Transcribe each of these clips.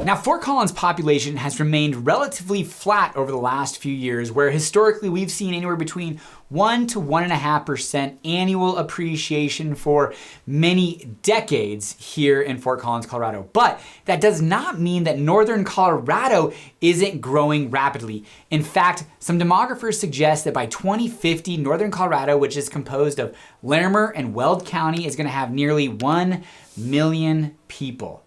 Now, Fort Collins population has remained relatively flat over the last few years, where historically we've seen anywhere between 1 to 1.5% annual appreciation for many decades here in Fort Collins, Colorado. But that does not mean that northern Colorado isn't growing rapidly. In fact, some demographers suggest that by 2050, northern Colorado, which is composed of Larimer and Weld County, is going to have nearly 1 million people.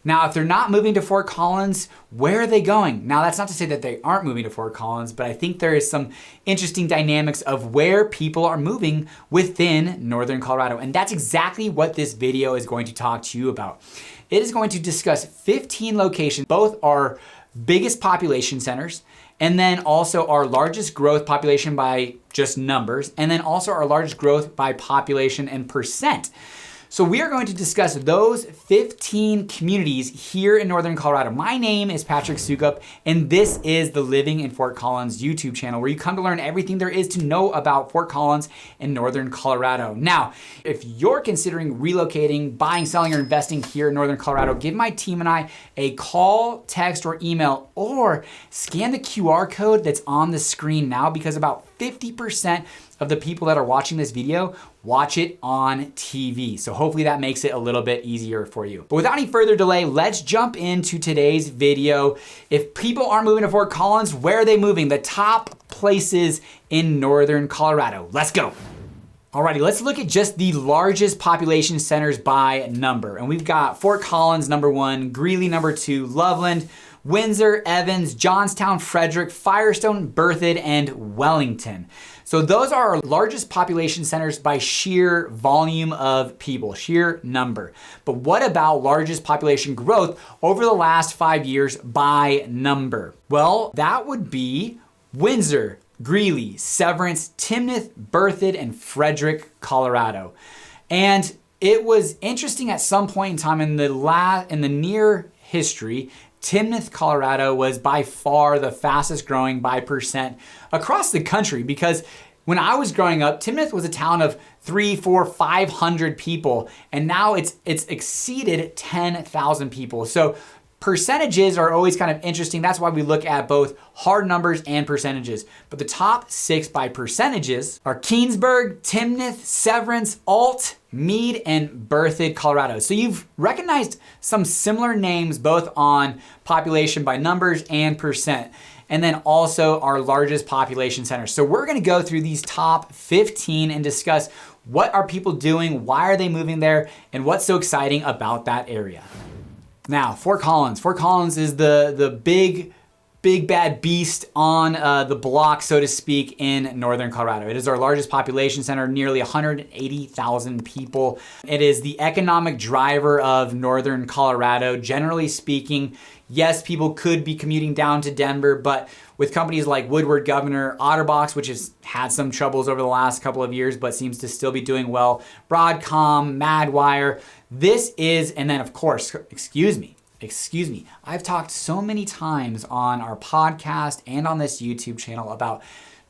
Now, if they're not moving to Fort Collins, where are they going? Now, that's not to say that they aren't moving to Fort Collins, but I think there is some interesting dynamics of where people are moving within northern Colorado. And that's exactly what this video is going to talk to you about. It is going to discuss 15 locations, both our biggest population centers, and then also our largest growth population by just numbers, and then also our largest growth by population and percent. So we are going to discuss those 15 communities here in northern Colorado. My name is Patrick Soukup, and this is the Living in Fort Collins YouTube channel, where you come to learn everything there is to know about Fort Collins and northern Colorado. Now, if you're considering relocating, buying, selling, or investing here in northern Colorado, give my team and I a call, text, or email, or scan the QR code that's on the screen now, because about 50% of the people that are watching this video watch it on TV. So hopefully that makes it a little bit easier for you. But without any further delay, let's jump into today's video. If people aren't moving to Fort Collins, where are they moving? The top places in northern Colorado. Let's go. Alrighty, let's look at just the largest population centers by number. And we've got Fort Collins, number 1, Greeley, number 2, Loveland, Windsor, Evans, Johnstown, Frederick, Firestone, Berthoud, and Wellington. So those are our largest population centers by sheer volume of people, sheer number. But what about largest population growth over the last 5 years by number? Well, that would be Windsor, Greeley, Severance, Timnath, Berthoud, and Frederick, Colorado. And it was interesting at some point in time in the near history, Timnath, Colorado was by far the fastest growing by percent across the country, because when I was growing up, Timnath was a town of 300, 400, 500 people, and now it's exceeded 10,000 people. So percentages are always kind of interesting. That's why we look at both hard numbers and percentages. But the top 6 by percentages are Keensburg, Timnath, Severance, Alt, Meade, and Berthoud, Colorado. So you've recognized some similar names both on population by numbers and percent. And then also our largest population centers. So we're gonna go through these top 15 and discuss what are people doing, why are they moving there, and what's so exciting about that area. Now, Fort Collins. Fort Collins is the big bad beast on the block, so to speak, in northern Colorado. It is our largest population center, nearly 180,000 people. It is the economic driver of northern Colorado. Generally speaking, yes, people could be commuting down to Denver, but with companies like Woodward Governor, Otterbox, which has had some troubles over the last couple of years, but seems to still be doing well, Broadcom, Madwire, this is, and then of course, excuse me, I've talked so many times on our podcast and on this YouTube channel about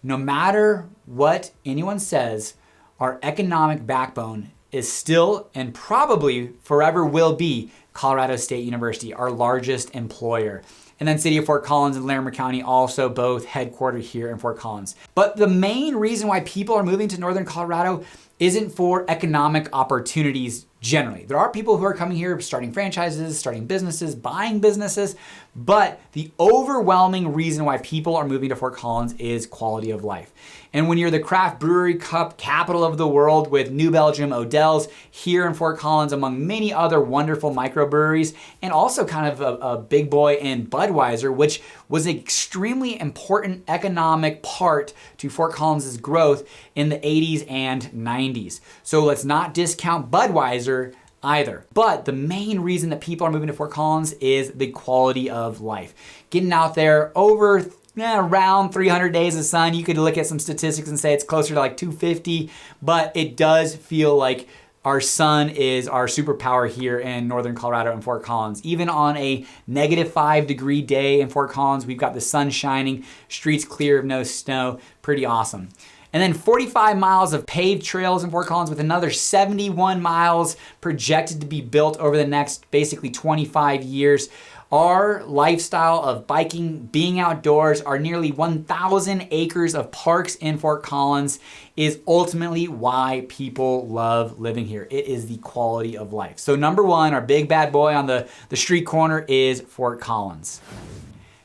no matter what anyone says, our economic backbone is still and probably forever will be Colorado State University, our largest employer. And then City of Fort Collins and Larimer County, also both headquartered here in Fort Collins. But the main reason why people are moving to northern Colorado isn't for economic opportunities generally. There are people who are coming here starting franchises, starting businesses, buying businesses, but the overwhelming reason why people are moving to Fort Collins is quality of life. And when you're the craft brewery cup capital of the world with New Belgium, Odell's here in Fort Collins, among many other wonderful microbreweries, and also kind of a big boy in Budweiser, which was an extremely important economic part to Fort Collins' growth in the 80s and 90s. So let's not discount Budweiser either. But the main reason that people are moving to Fort Collins is the quality of life. Getting out there over around 300 days of sun. You could look at some statistics and say it's closer to like 250, but it does feel like our sun is our superpower here in northern Colorado and Fort Collins. Even on a -5-degree day in Fort Collins, we've got the sun shining, streets clear of no snow. Pretty awesome. And then 45 miles of paved trails in Fort Collins, with another 71 miles projected to be built over the next basically 25 years. Our lifestyle of biking, being outdoors, our nearly 1,000 acres of parks in Fort Collins is ultimately why people love living here. It is the quality of life. So number one, our big bad boy on the street corner is Fort Collins.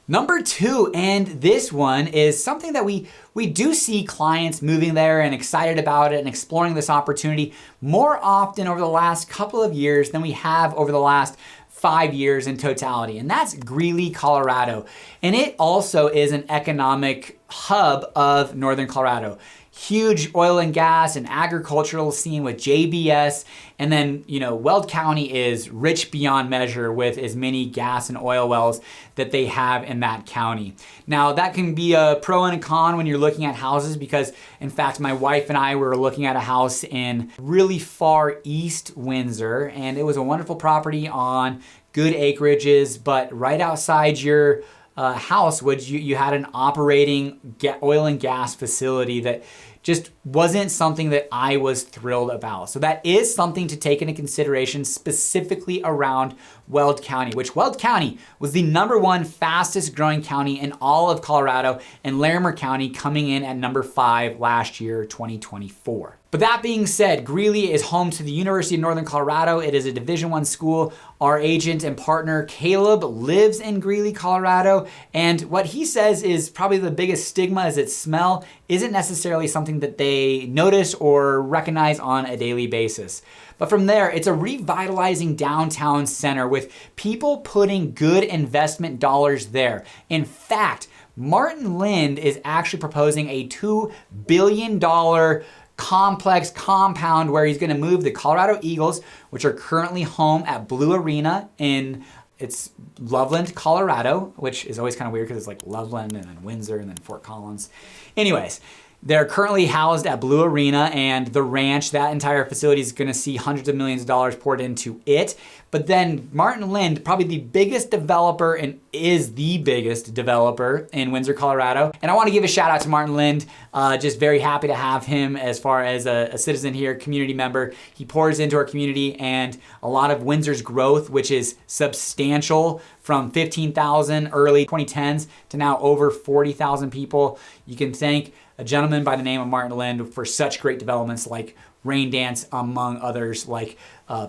Number two, and this one is something that we do see clients moving there and excited about it and exploring this opportunity more often over the last couple of years than we have over the last 5 years in totality, and that's Greeley, Colorado. And it also is an economic hub of Northern Colorado. Huge oil and gas and agricultural scene with JBS. And then, Weld County is rich beyond measure with as many gas and oil wells that they have in that county. Now, that can be a pro and a con when you're looking at houses because, in fact, my wife and I were looking at a house in really far east Windsor, and it was a wonderful property on good acreages, but right outside your house, you had an operating oil and gas facility that just wasn't something that I was thrilled about. So that is something to take into consideration specifically around Weld County, which Weld County was the #1 fastest growing county in all of Colorado, and Larimer County coming in at number 5 last year, 2024. But that being said, Greeley is home to the University of Northern Colorado. It is a Division I school. Our agent and partner, Caleb, lives in Greeley, Colorado. And what he says is probably the biggest stigma is its smell isn't necessarily something that they notice or recognize on a daily basis. But from there, it's a revitalizing downtown center with people putting good investment dollars there. In fact, Martin Lind is actually proposing a $2 billion complex compound where he's going to move the Colorado Eagles, which are currently home at Blue Arena in Loveland, Colorado, which is always kind of weird because it's like Loveland and then Windsor and then Fort Collins. Anyways, they're currently housed at Blue Arena, and the ranch, that entire facility is going to see hundreds of millions of dollars poured into it. But then Martin Lind, probably the biggest developer and is the biggest developer in Windsor, Colorado. And I want to give a shout out to Martin Lind. Just very happy to have him as far as a citizen here, community member. He pours into our community and a lot of Windsor's growth, which is substantial, from 15,000 early 2010s to now over 40,000 people. You can thank a gentleman by the name of Martin Lind for such great developments like Rain Dance, among others like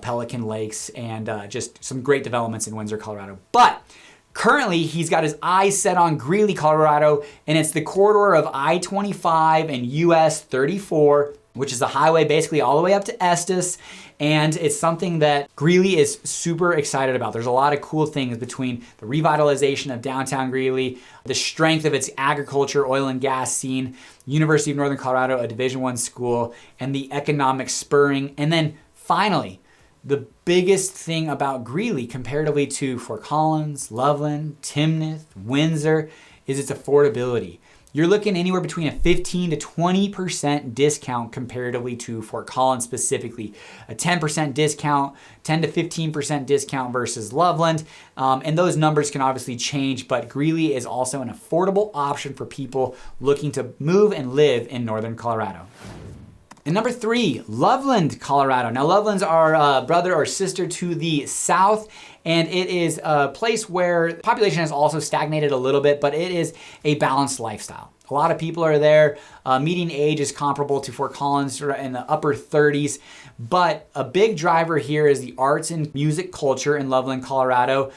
Pelican Lakes, and just some great developments in Windsor, Colorado. But currently, he's got his eyes set on Greeley, Colorado, and it's the corridor of I-25 and US 34, which is a highway basically all the way up to Estes. And it's something that Greeley is super excited about. There's a lot of cool things between the revitalization of downtown Greeley, the strength of its agriculture, oil and gas scene, University of Northern Colorado, a Division I school, and the economic spurring. And then finally, the biggest thing about Greeley comparatively to Fort Collins, Loveland, Timnath, Windsor is its affordability. You're looking anywhere between a 15 to 20% discount comparatively to Fort Collins specifically. A 10% discount, 10 to 15% discount versus Loveland. And those numbers can obviously change, but Greeley is also an affordable option for people looking to move and live in Northern Colorado. And number 3, Loveland, Colorado. Now, Loveland's our brother or sister to the south, and it is a place where the population has also stagnated a little bit, but it is a balanced lifestyle. A lot of people are there. Median age is comparable to Fort Collins in the upper 30s, but a big driver here is the arts and music culture in Loveland, Colorado.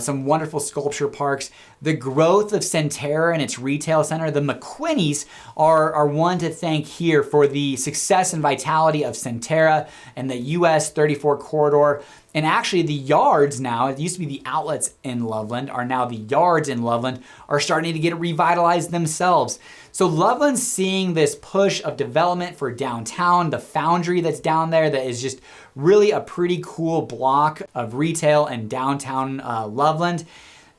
Some wonderful sculpture parks. The growth of Centerra and its retail center, the McQuinneys are one to thank here for the success and vitality of Centerra and the US 34 corridor. And actually the yards now, it used to be the outlets in Loveland, are now the yards in Loveland, are starting to get revitalized themselves. So Loveland's seeing this push of development for downtown, the foundry that's down there that is just really a pretty cool block of retail and downtown Loveland.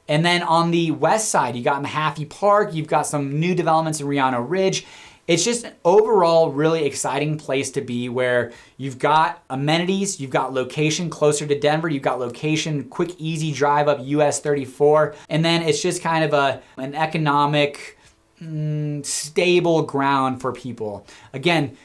And then on the west side, you got Mahaffey Park, you've got some new developments in Riano Ridge. It's just an overall really exciting place to be where you've got amenities, you've got location closer to Denver, you've got location, quick, easy drive up US 34, and then it's just kind of an economic, stable ground for people. Again,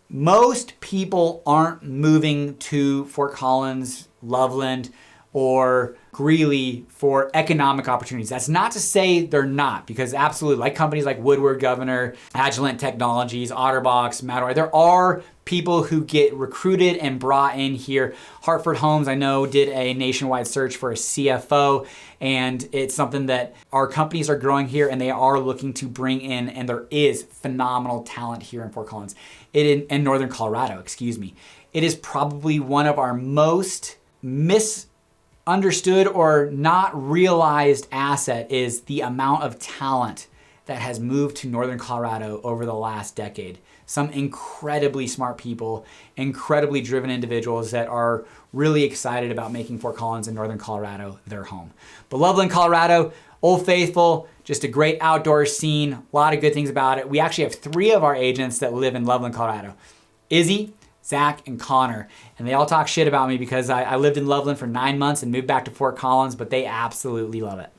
most people aren't moving to Fort Collins, Loveland, or Greeley for economic opportunities. That's not to say they're not, because absolutely, like companies like Woodward, Governor, Agilent Technologies, Otterbox, Matador, there are people who get recruited and brought in here. Hartford Homes, I know, did a nationwide search for a CFO, and it's something that our companies are growing here and they are looking to bring in, and there is phenomenal talent here in Fort Collins, in Northern Colorado, excuse me. It is probably one of our most misunderstood or not realized asset is the amount of talent that has moved to Northern Colorado over the last decade. Some incredibly smart people, incredibly driven individuals that are really excited about making Fort Collins and Northern Colorado their home. But Loveland, Colorado, Old Faithful, just a great outdoor scene, a lot of good things about it. We actually have 3 of our agents that live in Loveland, Colorado. Izzy, Zach, and Connor. And they all talk shit about me because I lived in Loveland for 9 months and moved back to Fort Collins, but they absolutely love it.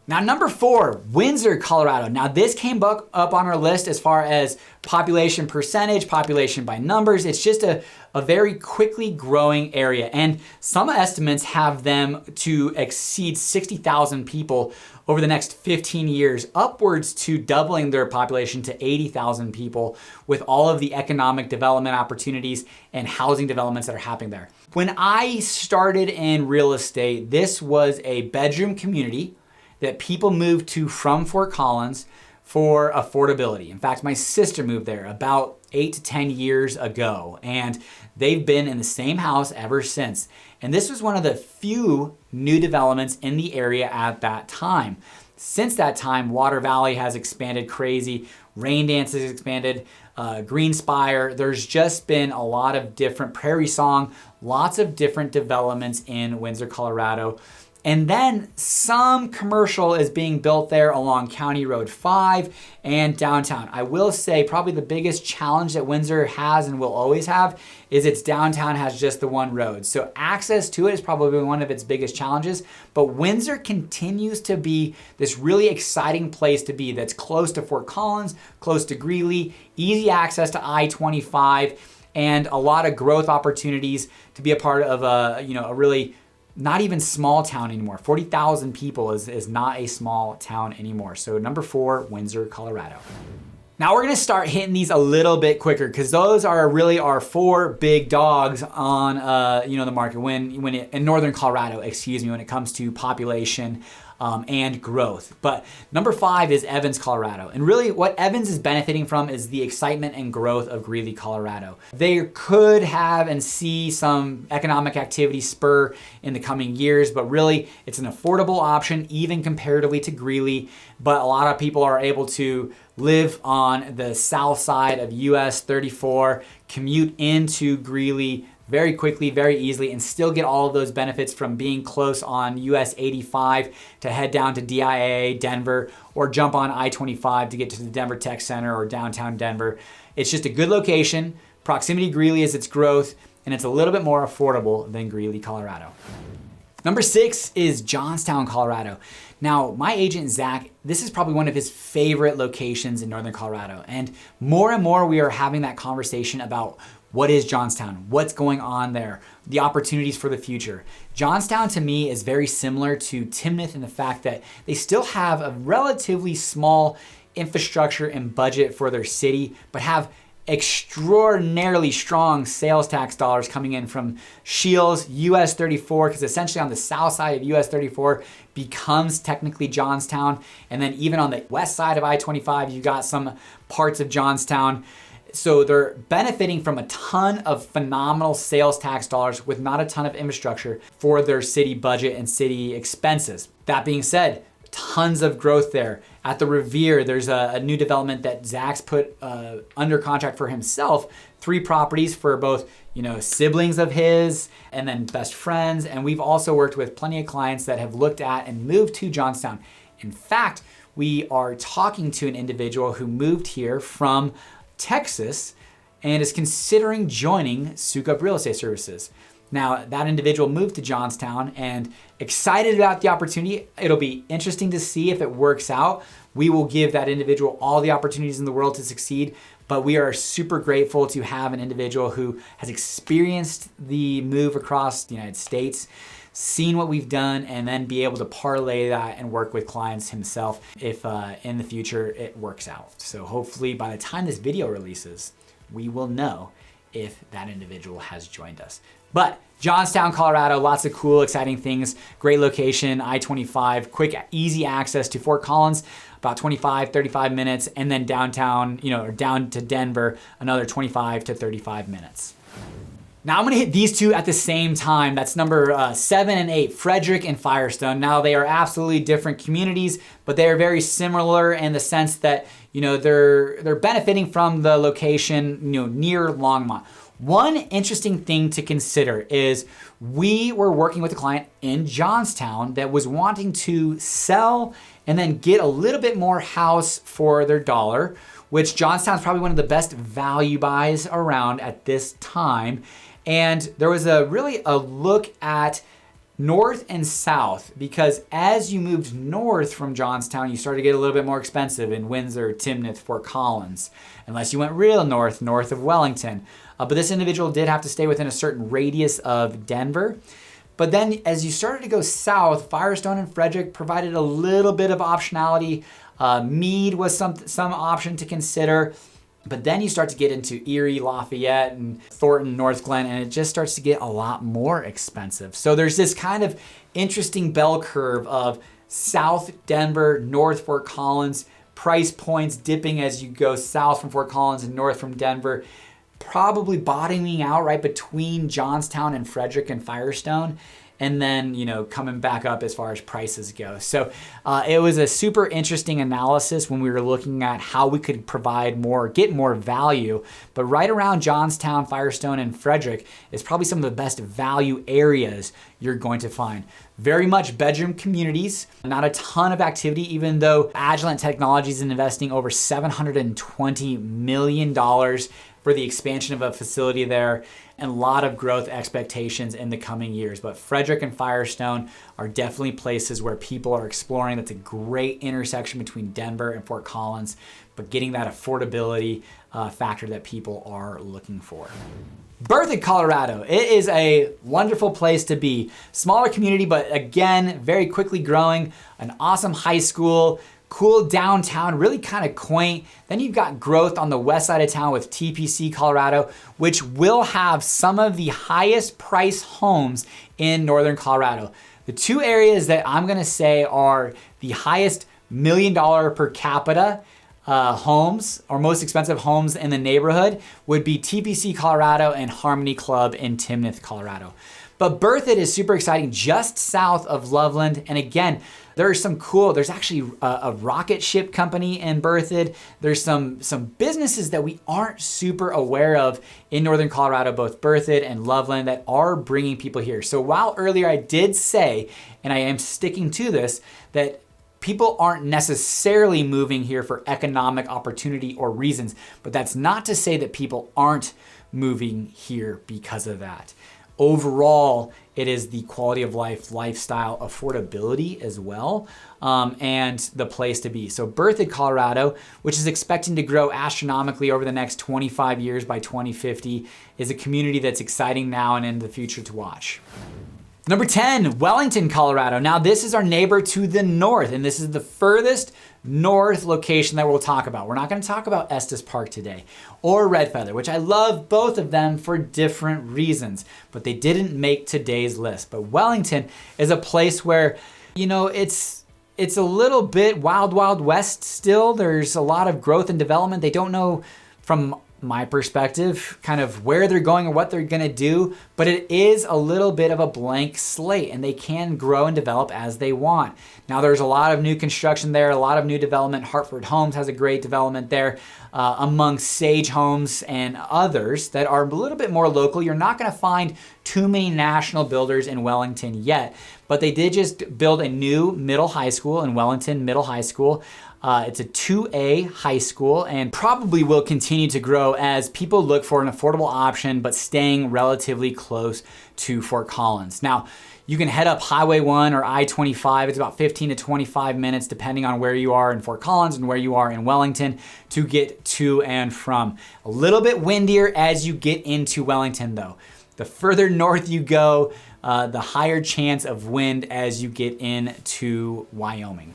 Now, number 4, Windsor, Colorado. Now, this came up on our list as far as population percentage, population by numbers. It's just a very quickly growing area. And some estimates have them to exceed 60,000 people over the next 15 years, upwards to doubling their population to 80,000 people with all of the economic development opportunities and housing developments that are happening there. When I started in real estate, this was a bedroom community that people moved to from Fort Collins for affordability. In fact, my sister moved there about 8 to 10 years ago, and they've been in the same house ever since. And this was one of the few new developments in the area at that time. Since that time, Water Valley has expanded crazy, Raindance has expanded, Greenspire. There's just been a lot of different, Prairie Song, lots of different developments in Windsor, Colorado. And then some commercial is being built there along County Road 5 and downtown. I will say probably the biggest challenge that Windsor has and will always have is its downtown has just the one road. So access to it is probably one of its biggest challenges. But Windsor continues to be this really exciting place to be that's close to Fort Collins, close to Greeley, easy access to I-25, and a lot of growth opportunities to be a part of a really not even small town anymore. 40,000 people is not a small town anymore. So number 4, Windsor, Colorado. Now we're gonna start hitting these a little bit quicker because those are really our 4 big dogs on the market in Northern Colorado, when it comes to population and growth. But number 5 is Evans, Colorado. And really what Evans is benefiting from is the excitement and growth of Greeley, Colorado. They could have and see some economic activity spur in the coming years, but really it's an affordable option even comparatively to Greeley. But a lot of people are able to live on the south side of US 34, commute into Greeley very quickly, very easily, and still get all of those benefits from being close on US 85 to head down to DIA, Denver, or jump on I-25 to get to the Denver Tech Center or downtown Denver. It's just a good location. Proximity to Greeley is its growth, and it's a little bit more affordable than Greeley, Colorado. Number 6 is Johnstown, Colorado. Now, my agent, Zach, this is probably one of his favorite locations in Northern Colorado. And more we are having that conversation about what is Johnstown, what's going on there, the opportunities for the future. Johnstown to me is very similar to Timnath in the fact that they still have a relatively small infrastructure and budget for their city, but have extraordinarily strong sales tax dollars coming in from Shields, US 34, because essentially on the south side of US 34 becomes technically Johnstown. And then even on the west side of I-25, you got some parts of Johnstown. So they're benefiting from a ton of phenomenal sales tax dollars with not a ton of infrastructure for their city budget and city expenses. That being said, tons of growth there. At the Revere, there's a new development that Zach's put under contract for himself, 3 properties for both siblings of his and then best friends. And we've also worked with plenty of clients that have looked at and moved to Johnstown. In fact, we are talking to an individual who moved here from Texas and is considering joining Soukup Real Estate Services. Now, that individual moved to Johnstown and excited about the opportunity. It'll be interesting to see if it works out. We will give that individual all the opportunities in the world to succeed, but we are super grateful to have an individual who has experienced the move across the United States. seen what we've done, and then be able to parlay that and work with clients himself if in the future it works out. So hopefully by the time this video releases, we will know if that individual has joined us. But Johnstown, Colorado, lots of cool, exciting things. Great location, I-25, quick, easy access to Fort Collins, about 25, 35 minutes, and then downtown, or down to Denver, another 25 to 35 minutes. Now I'm gonna hit these two at the same time. That's number 7 and 8, Frederick and Firestone. Now they are absolutely different communities, but they are very similar in the sense that they're benefiting from the location near Longmont. One interesting thing to consider is we were working with a client in Johnstown that was wanting to sell and then get a little bit more house for their dollar, which Johnstown is probably one of the best value buys around at this time. And there was really a look at north and south, because as you moved north from Johnstown, you started to get a little bit more expensive in Windsor, Timnath, Fort Collins, unless you went real north of Wellington. But this individual did have to stay within a certain radius of Denver. But then as you started to go south, Firestone and Frederick provided a little bit of optionality. Meade was some option to consider. But then you start to get into Erie, Lafayette, and Thornton, North Glen, and it just starts to get a lot more expensive. So there's this kind of interesting bell curve of South Denver, North Fort Collins, price points dipping as you go south from Fort Collins and north from Denver, probably bottoming out right between Johnstown and Frederick and Firestone, and then coming back up as far as prices go. So it was a super interesting analysis when we were looking at how we could provide more, get more value. But right around Johnstown, Firestone, and Frederick is probably some of the best value areas you're going to find. Very much bedroom communities, not a ton of activity, even though Agilent Technologies is investing over $720 million for the expansion of a facility there, and a lot of growth expectations in the coming years. But Frederick and Firestone are definitely places where people are exploring. That's a great intersection between Denver and Fort Collins, but getting that affordability factor that people are looking for. Berthoud, Colorado. It is a wonderful place to be. Smaller community, but again, very quickly growing. An awesome high school, cool downtown, really kind of quaint. Then you've got growth on the west side of town with TPC, Colorado, which will have some of the highest price homes in Northern Colorado. The two areas that I'm gonna say are the highest $1 million per capita homes, or most expensive homes in the neighborhood, would be TPC, Colorado, and Harmony Club in Timnath, Colorado. But Berthoud is super exciting, just south of Loveland. And again, there's actually a rocket ship company in Berthoud. There's some businesses that we aren't super aware of in Northern Colorado, both Berthoud and Loveland, that are bringing people here. So while earlier I did say, and I am sticking to this, that people aren't necessarily moving here for economic opportunity or reasons, but that's not to say that people aren't moving here because of that. Overall, it is the quality of life, lifestyle, affordability as well, and the place to be. So Berthoud, Colorado, which is expecting to grow astronomically over the next 25 years by 2050, is a community that's exciting now and in the future to watch. Number 10, Wellington, Colorado. Now this is our neighbor to the north, and this is the furthest north location that we'll talk about. We're not gonna talk about Estes Park today, or Red Feather, which I love both of them for different reasons, but they didn't make today's list. But Wellington is a place where, it's a little bit wild, wild west still. There's a lot of growth and development. They don't know, from my perspective, kind of where they're going or what they're gonna do, but it is a little bit of a blank slate, and they can grow and develop as they want. Now there's a lot of new construction there, a lot of new development. Hartford Homes has a great development there, among Sage Homes and others that are a little bit more local. You're not gonna find too many national builders in Wellington yet, but they did just build a new middle high school in Wellington Middle High School. It's a 2A high school, and probably will continue to grow as people look for an affordable option, but staying relatively close to Fort Collins. Now, you can head up Highway 1 or I-25. It's about 15 to 25 minutes, depending on where you are in Fort Collins and where you are in Wellington, to get to and from. A little bit windier as you get into Wellington though. The further north you go, the higher chance of wind as you get into Wyoming.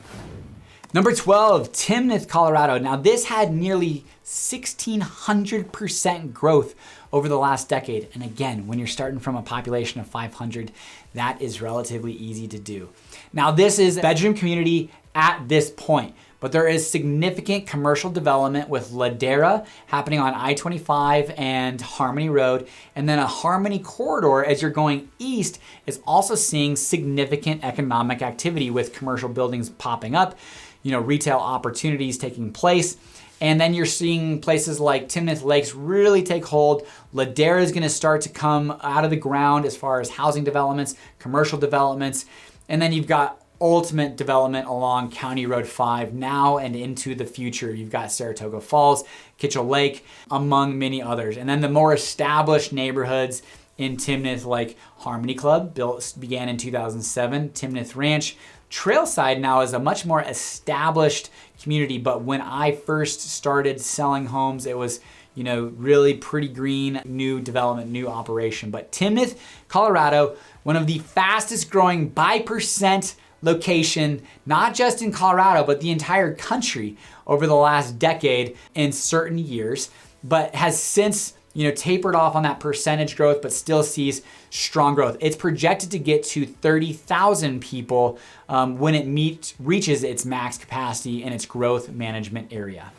Number 12, Timnath, Colorado. Now this had nearly 1,600% growth over the last decade. And again, when you're starting from a population of 500, that is relatively easy to do. Now this is a bedroom community at this point, but there is significant commercial development with Ladera happening on I-25 and Harmony Road. And then a Harmony corridor as you're going east is also seeing significant economic activity with commercial buildings popping up, retail opportunities taking place. And then you're seeing places like Timnath Lakes really take hold. Ladera is gonna start to come out of the ground as far as housing developments, commercial developments. And then you've got ultimate development along County Road 5 now and into the future. You've got Saratoga Falls, Kitchell Lake, among many others. And then the more established neighborhoods in Timnath, like Harmony Club, began in 2007, Timnath Ranch. Trailside now is a much more established community, but when I first started selling homes, it was really pretty green, new development, new operation. But Timnath, Colorado, one of the fastest growing by percent location, not just in Colorado, but the entire country over the last decade in certain years, but has since tapered off on that percentage growth, but still sees strong growth. It's projected to get to 30,000 people when it reaches its max capacity in its growth management area.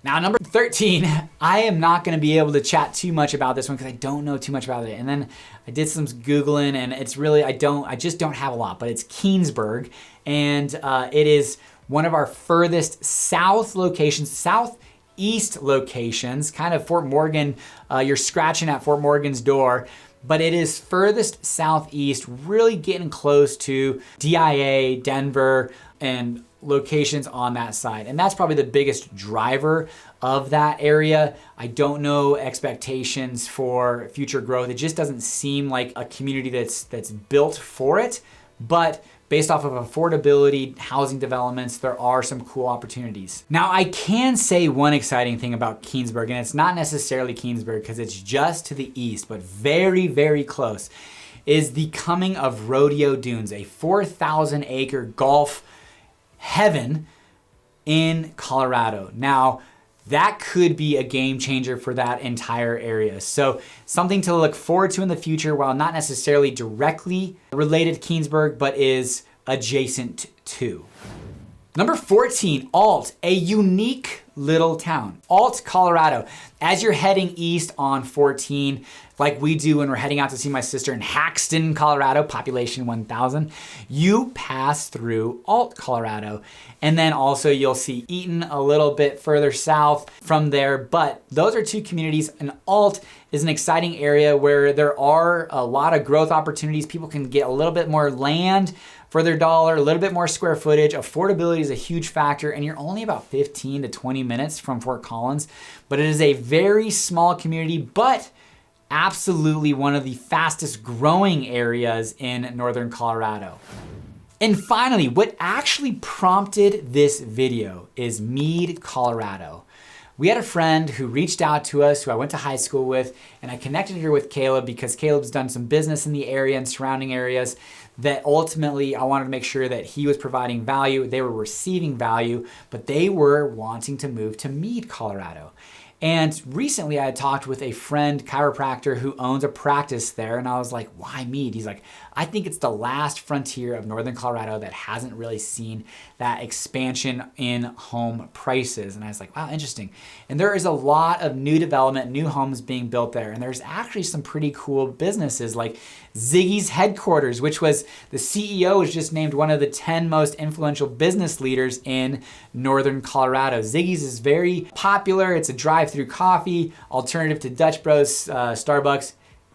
Now, number 13, I am not gonna be able to chat too much about this one because I don't know too much about it. And then I did some Googling and it's really, I just don't have a lot, but it's Keansburg. And it is one of our furthest south locations, southeast locations, kind of Fort Morgan. You're scratching at Fort Morgan's door, but it is furthest southeast, really getting close to DIA, Denver, and locations on that side. And that's probably the biggest driver of that area. I don't know expectations for future growth. It just doesn't seem like a community that's built for it, but based off of affordability, housing developments, there are some cool opportunities. Now, I can say one exciting thing about Keansburg, and it's not necessarily Keansburg because it's just to the east, but very, very close, is the coming of Rodeo Dunes, a 4,000 acre golf heaven in Colorado. Now, that could be a game changer for that entire area. So something to look forward to in the future, while not necessarily directly related to Keansburg, but is adjacent to. Number 14, Alt, a unique little town. Alt, Colorado. As you're heading east on 14, like we do when we're heading out to see my sister in Haxton, Colorado, population 1,000, you pass through Alt, Colorado. And then also you'll see Eaton a little bit further south from there, but those are two communities. And Alt is an exciting area where there are a lot of growth opportunities. People can get a little bit more land for their dollar, a little bit more square footage. Affordability is a huge factor, and you're only about 15 to 20 minutes from Fort Collins, but it is a very small community, but absolutely one of the fastest growing areas in northern Colorado. And finally, what actually prompted this video is Mead, Colorado. We had a friend who reached out to us, who I went to high school with, and I connected her with Caleb because Caleb's done some business in the area and surrounding areas that ultimately I wanted to make sure that he was providing value, they were receiving value, but they were wanting to move to Mead, Colorado. And recently I had talked with a friend, chiropractor, who owns a practice there, and I was like, why Mead? He's like, I think it's the last frontier of northern Colorado that hasn't really seen that expansion in home prices. And I was like, wow, interesting. And there is a lot of new development, new homes being built there. And there's actually some pretty cool businesses like Ziggy's headquarters, which was the CEO was just named one of the 10 most influential business leaders in northern Colorado. Ziggy's is very popular. It's a drive-through coffee, alternative to Dutch Bros, Starbucks,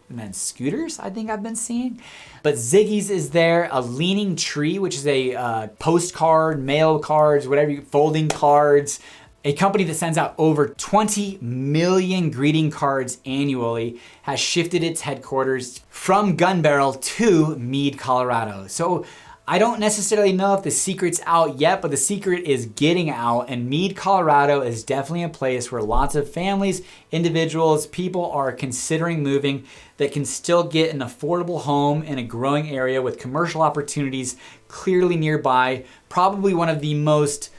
and then Scooters, I think I've been seeing. But Ziggy's is there, a Leaning Tree, which is a postcard, mail cards, whatever, folding cards, a company that sends out over 20 million greeting cards annually, has shifted its headquarters from Gun Barrel to Mead, Colorado. So I don't necessarily know if the secret's out yet, but the secret is getting out, and Mead, Colorado is definitely a place where lots of families, individuals, people are considering moving that can still get an affordable home in a growing area with commercial opportunities clearly nearby. Probably one of the most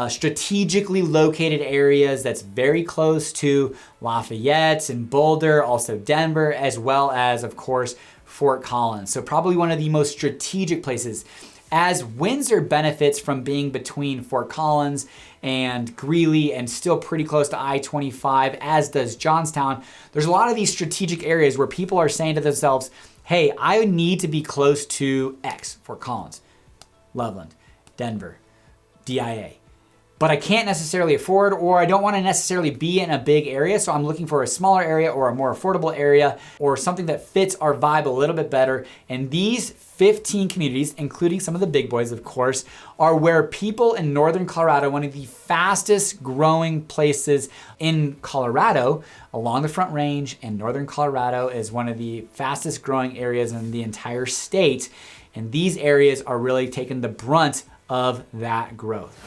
strategically located areas that's very close to Lafayette and Boulder, also Denver, as well as, of course, Fort Collins. So probably one of the most strategic places. As Windsor benefits from being between Fort Collins and Greeley and still pretty close to I-25, as does Johnstown, there's a lot of these strategic areas where people are saying to themselves, hey, I need to be close to X, Fort Collins, Loveland, Denver, DIA. But I can't necessarily afford, or I don't want to necessarily be in a big area, so I'm looking for a smaller area or a more affordable area or something that fits our vibe a little bit better. And these 15 communities, including some of the big boys, of course, are where people in northern Colorado, one of the fastest growing places in Colorado, along the Front Range, and northern Colorado is one of the fastest growing areas in the entire state. And these areas are really taking the brunt of that growth.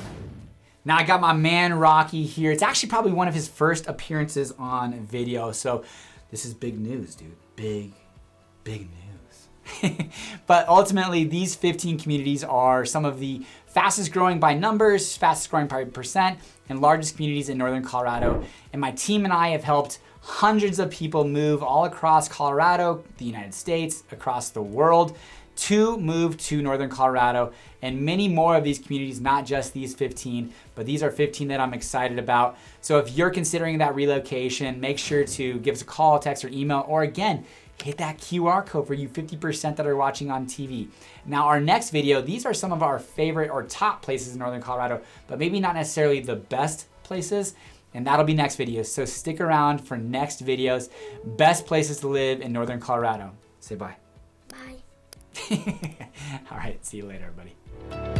Now I got my man Rocky here. It's actually probably one of his first appearances on video. So this is big news, dude. Big news. But ultimately, these 15 communities are some of the fastest growing by numbers, fastest growing by percent, and largest communities in northern Colorado. And my team and I have helped hundreds of people move all across Colorado, the United States, across the world, to move to northern Colorado, and many more of these communities, not just these 15, but these are 15 that I'm excited about. So if you're considering that relocation, make sure to give us a call, text, or email, or again, hit that QR code for you 50% that are watching on TV. Now our next video, these are some of our favorite or top places in northern Colorado, but maybe not necessarily the best places, and that'll be next video. So stick around for next videos. Best places to live in northern Colorado. Say bye. Bye. All right, see you later, everybody.